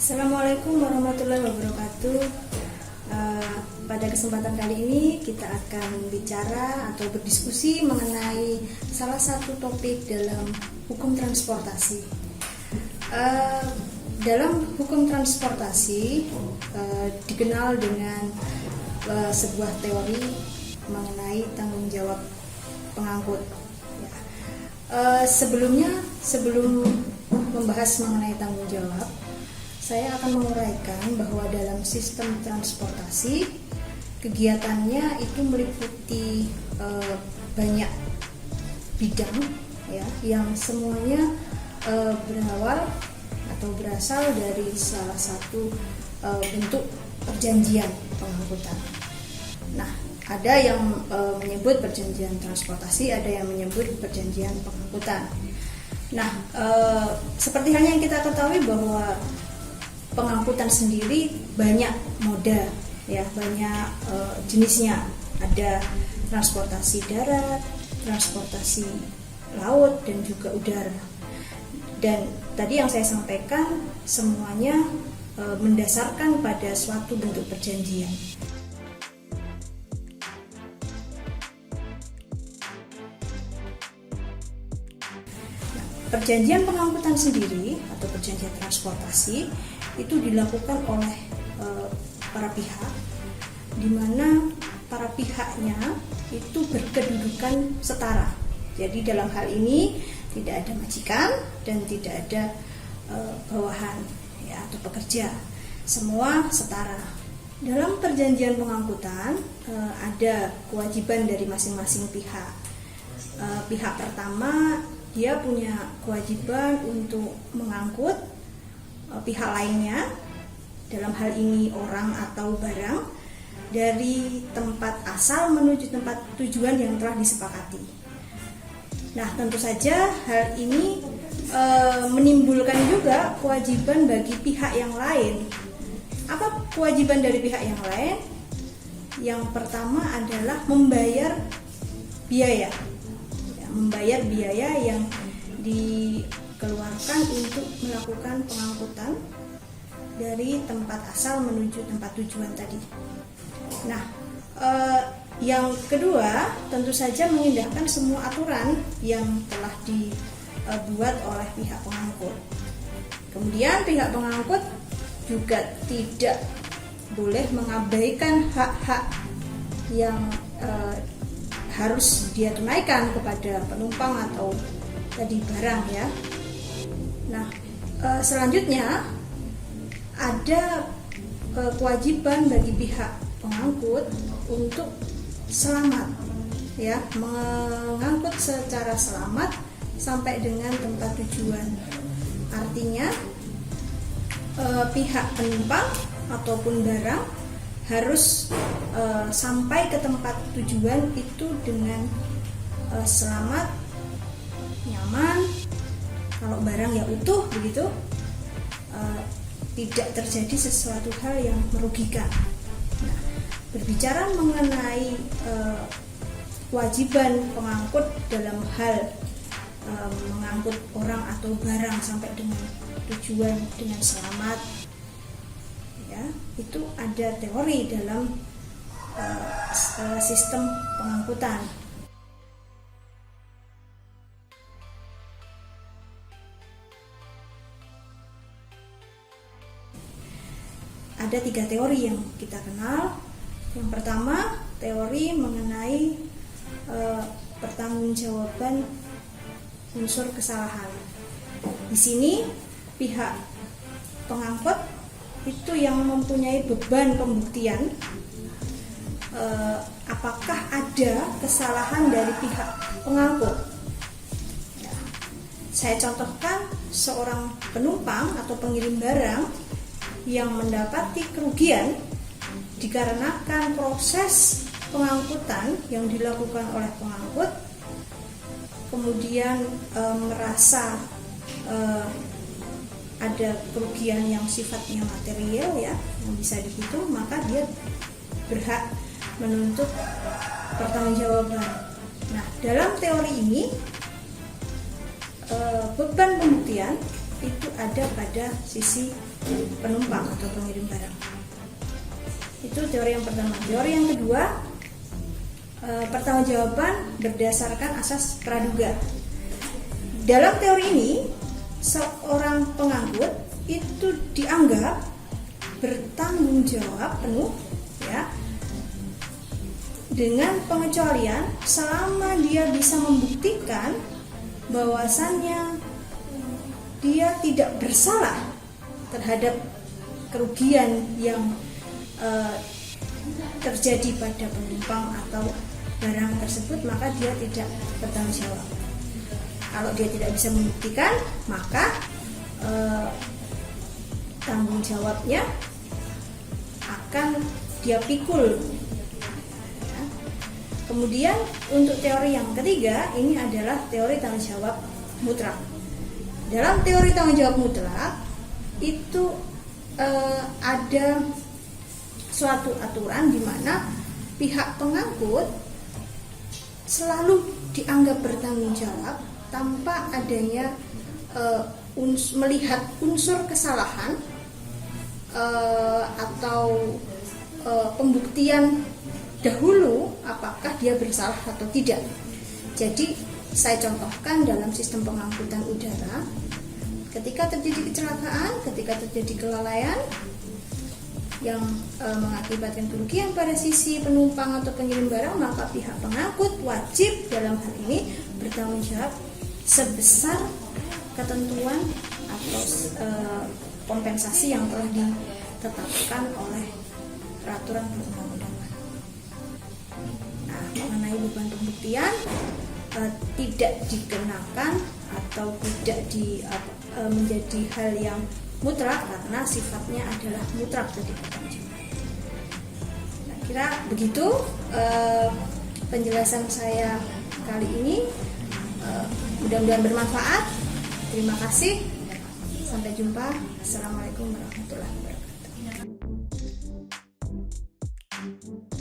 Assalamualaikum warahmatullahi wabarakatuh. Pada kesempatan kali ini kita akan bicara atau berdiskusi mengenai salah satu topik dalam hukum transportasi. Dalam hukum transportasi dikenal dengan sebuah teori mengenai tanggung jawab pengangkut. Sebelum membahas mengenai tanggung jawab, saya akan menguraikan bahwa dalam sistem transportasi kegiatannya itu meliputi banyak bidang ya, yang semuanya berawal atau berasal dari salah satu bentuk perjanjian pengangkutan. Nah, ada yang menyebut perjanjian transportasi, ada yang menyebut perjanjian pengangkutan. Nah, seperti halnya yang kita ketahui bahwa pengangkutan sendiri banyak moda, ya, banyak jenisnya. Ada transportasi darat, transportasi laut, dan juga udara. Dan tadi yang saya sampaikan semuanya mendasarkan pada suatu bentuk perjanjian. Perjanjian pengangkutan sendiri atau perjanjian transportasi itu dilakukan oleh para pihak, di mana para pihaknya itu berkedudukan setara. Jadi dalam hal ini tidak ada majikan dan tidak ada bawahan ya, atau pekerja, semua setara. Dalam perjanjian pengangkutan ada kewajiban dari masing-masing pihak. Pihak pertama dia punya kewajiban untuk mengangkut pihak lainnya, dalam hal ini orang atau barang, dari tempat asal menuju tempat tujuan yang telah disepakati. Nah, tentu saja hal ini menimbulkan juga kewajiban bagi pihak yang lain. Apa kewajiban dari pihak yang lain? Yang pertama adalah membayar biaya. Membayar biaya yang dikeluarkan untuk melakukan pengangkutan dari tempat asal menuju tempat tujuan tadi. Nah, yang kedua tentu saja mengindahkan semua aturan yang telah dibuat oleh pihak pengangkut. Kemudian pihak pengangkut juga tidak boleh mengabaikan hak-hak yang harus dia tunaikan kepada penumpang atau tadi barang ya. Nah, selanjutnya ada kewajiban bagi pihak pengangkut untuk selamat ya, mengangkut secara selamat sampai dengan tempat tujuan. Artinya pihak penumpang ataupun barang harus sampai ke tempat tujuan itu dengan selamat, nyaman, kalau barang ya utuh begitu, tidak terjadi sesuatu hal yang merugikan. Nah, berbicara mengenai kewajiban pengangkut dalam hal mengangkut orang atau barang sampai dengan tujuan dengan selamat, ya, itu ada teori dalam sistem pengangkutan. Ada 3 teori yang kita kenal. Yang pertama, teori mengenai pertanggungjawaban unsur kesalahan. Di sini pihak pengangkut itu yang mempunyai beban pembuktian apakah ada kesalahan dari pihak pengangkut. Ya, saya contohkan seorang penumpang atau pengirim barang yang mendapati kerugian dikarenakan proses pengangkutan yang dilakukan oleh pengangkut, kemudian merasa ada kerugian yang sifatnya material ya, yang bisa dihitung, maka dia berhak menuntut pertanggungjawaban. Nah, dalam teori ini beban pembuktian itu ada pada sisi penumpang atau pengirim barang. Itu teori yang pertama. Teori yang kedua, pertanggungjawaban berdasarkan asas praduga. Dalam teori ini, seorang pengangkut itu dianggap bertanggung jawab penuh, ya, dengan pengecualian selama dia bisa membuktikan bahwasannya dia tidak bersalah terhadap kerugian yang terjadi pada penumpang atau barang tersebut, maka dia tidak bertanggung jawab. Kalau dia tidak bisa membuktikan, maka tanggung jawabnya akan dia pikul. Ya. Kemudian untuk teori yang ketiga, ini adalah teori tanggung jawab mutlak. Dalam teori tanggung jawab mutlak itu ada suatu aturan di mana pihak pengangkut selalu dianggap bertanggung jawab tanpa adanya melihat unsur kesalahan atau pembuktian dahulu apakah dia bersalah atau tidak. Jadi saya contohkan dalam sistem pengangkutan udara, ketika terjadi kecelakaan, ketika terjadi kelalaian yang mengakibatkan kerugian pada sisi penumpang atau pengirim barang, maka pihak pengangkut wajib dalam hal ini bertanggung jawab sebesar ketentuan atau kompensasi yang telah ditetapkan oleh peraturan perundang-undangan. Nah, mengenai beban pembuktian tidak dikenakan atau tidak menjadi hal yang mutlak karena sifatnya adalah mutlak tadi. Nah, kira begitu penjelasan saya kali ini. Mudah-mudahan bermanfaat. Terima kasih. Sampai jumpa. Assalamualaikum warahmatullahi wabarakatuh.